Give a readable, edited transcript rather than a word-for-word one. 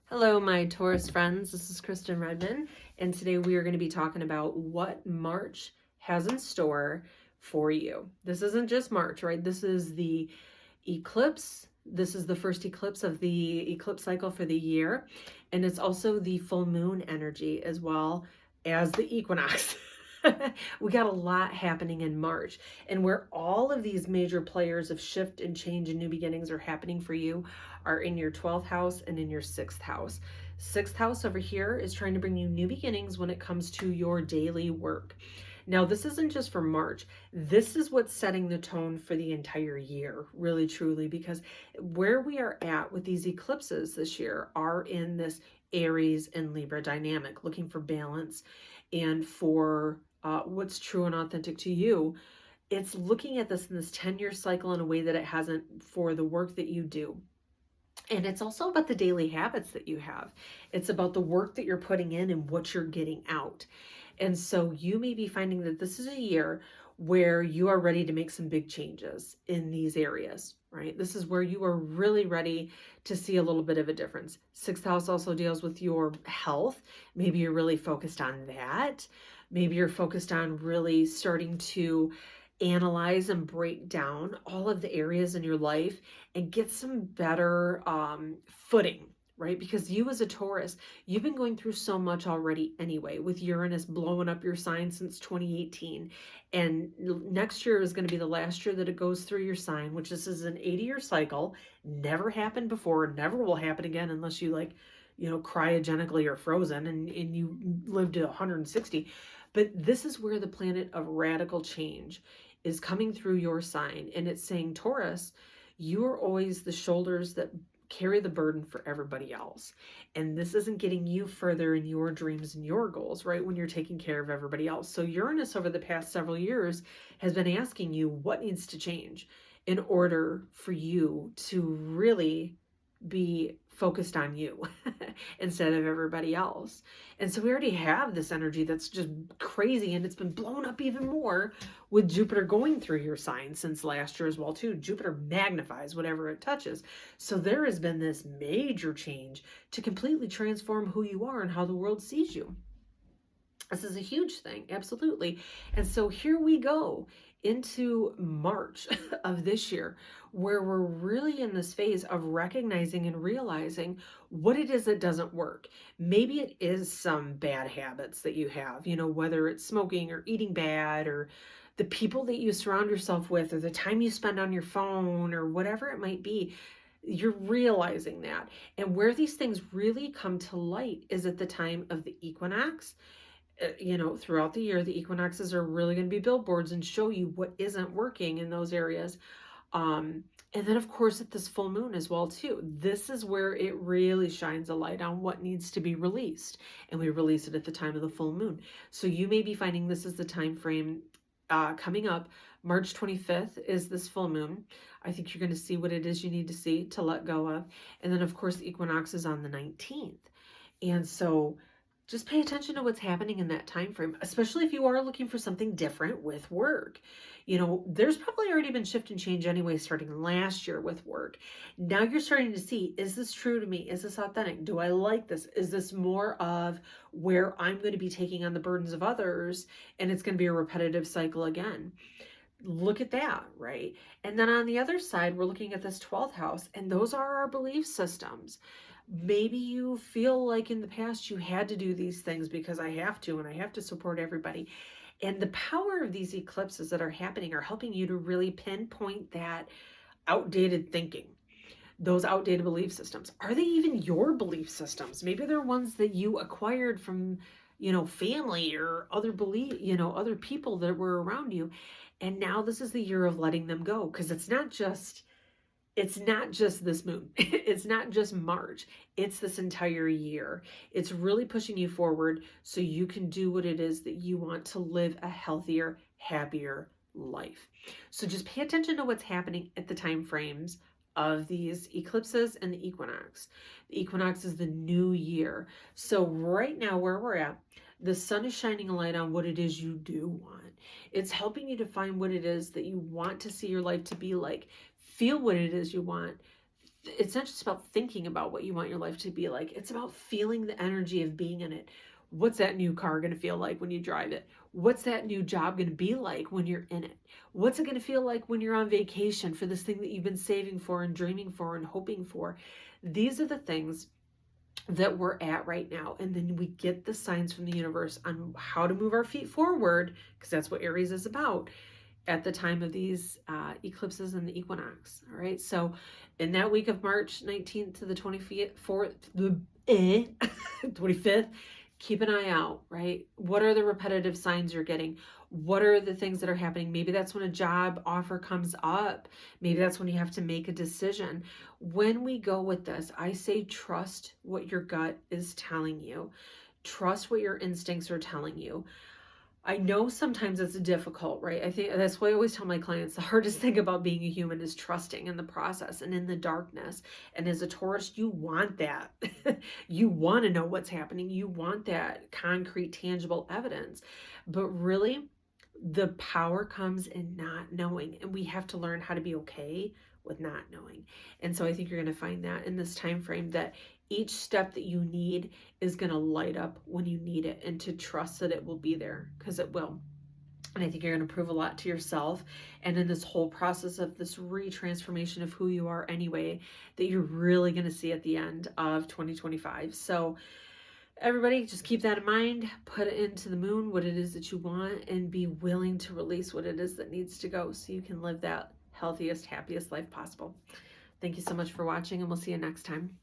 Hello, my Taurus friends. This is Kristen Redman, and today we are going to be talking about what March has in store for you. This isn't just March, right? This is the eclipse. This is the first eclipse of the eclipse cycle for the year, and it's also the full moon energy as well as the equinox. We got a lot happening in March, and where all of these major players of shift and change and new beginnings are happening for you are in your 12th house and in your 6th house. 6th house over here is trying to bring you new beginnings when it comes to your daily work. Now, this isn't just for March. This is what's setting the tone for the entire year, really, truly, because where we are at with these eclipses this year are in this Aries and Libra dynamic, looking for balance and for what's true and authentic to you. It's looking at this in this 10-year cycle in a way that it hasn't for the work that you do. And it's also about the daily habits that you have. It's about the work that you're putting in and what you're getting out. And so you may be finding that this is a year where you are ready to make some big changes in these areas, right? This is where you are really ready to see a little bit of a difference. 6th house also deals with your health. Maybe you're really focused on that. Maybe you're focused on really starting to analyze and break down all of the areas in your life and get some better footing, right? Because you as a Taurus, you've been going through so much already anyway, with Uranus blowing up your sign since 2018. And next year is going to be the last year that it goes through your sign, which this is an 80-year cycle. Never happened before, never will happen again unless you cryogenically are frozen and you live to 160. But this is where the planet of radical change is coming through your sign. And it's saying, Taurus, you are always the shoulders that carry the burden for everybody else. And this isn't getting you further in your dreams and your goals, right? When you're taking care of everybody else. So Uranus over the past several years has been asking you what needs to change in order for you to really be focused on you instead of everybody else. And so we already have this energy that's just crazy, and it's been blown up even more with Jupiter going through your sign since last year as well too. Jupiter magnifies whatever it touches. So there has been this major change to completely transform who you are and how the world sees you. This is a huge thing, absolutely. And so here we go into March of this year, where we're really in this phase of recognizing and realizing what it is that doesn't work. Maybe it is some bad habits that you have, whether it's smoking or eating bad or the people that you surround yourself with or the time you spend on your phone or whatever it might be. You're realizing that. And where these things really come to light is at the time of the equinox. Throughout the year, the equinoxes are really going to be billboards and show you what isn't working in those areas. And then, of course, at this full moon as well, too. This is where it really shines a light on what needs to be released. And we release it at the time of the full moon. So you may be finding this is the time frame coming up. March 25th is this full moon. I think you're going to see what it is you need to see to let go of. And then, of course, the equinox is on the 19th. And so just pay attention to what's happening in that time frame, especially if you are looking for something different with work. There's probably already been shift and change anyway, starting last year with work. Now you're starting to see, is this true to me? Is this authentic? Do I like this? Is this more of where I'm going to be taking on the burdens of others and it's going to be a repetitive cycle again? Look at that, right? And then on the other side, we're looking at this 12th house, and those are our belief systems. Maybe you feel like in the past you had to do these things because I have to, and I have to support everybody. And the power of these eclipses that are happening are helping you to really pinpoint that outdated thinking, those outdated belief systems. Are they even your belief systems? Maybe they're ones that you acquired from, family or other other people that were around you. And now this is the year of letting them go, because it's not just this moon. It's not just March. It's this entire year. It's really pushing you forward so you can do what it is that you want to live a healthier, happier life. So just pay attention to what's happening at the time frames of these eclipses and the equinox. The equinox is the new year. So right now where we're at, the sun is shining a light on what it is you do want. It's helping you to find what it is that you want to see your life to be like. Feel what it is you want. it's not just about thinking about what you want your life to be like. It's about feeling the energy of being in it. What's that new car going to feel like when you drive it? What's that new job going to be like when you're in it? What's it going to feel like when you're on vacation for this thing that you've been saving for and dreaming for and hoping for? These are the things that we're at right now. And then we get the signs from the universe on how to move our feet forward, because that's what Aries is about at the time of these eclipses and the equinox. All right. So in that week of March 19th to the 25th, keep an eye out, right? What are the repetitive signs you're getting? What are the things that are happening? Maybe that's when a job offer comes up. Maybe that's when you have to make a decision. When we go with this, I say trust what your gut is telling you. Trust what your instincts are telling you. I know sometimes it's difficult, right? I think that's why I always tell my clients the hardest thing about being a human is trusting in the process and in the darkness. And as a Taurus, you want that. You want to know what's happening. You want that concrete, tangible evidence. But really, the power comes in not knowing. And we have to learn how to be okay with not knowing. And so I think you're going to find that in this time frame, that each step that you need is going to light up when you need it, and to trust that it will be there, because it will. And I think you're going to prove a lot to yourself, and in this whole process of this retransformation of who you are anyway, that you're really going to see at the end of 2025. So everybody, just keep that in mind, put it into the moon, what it is that you want, and be willing to release what it is that needs to go so you can live that healthiest, happiest life possible. Thank you so much for watching, and we'll see you next time.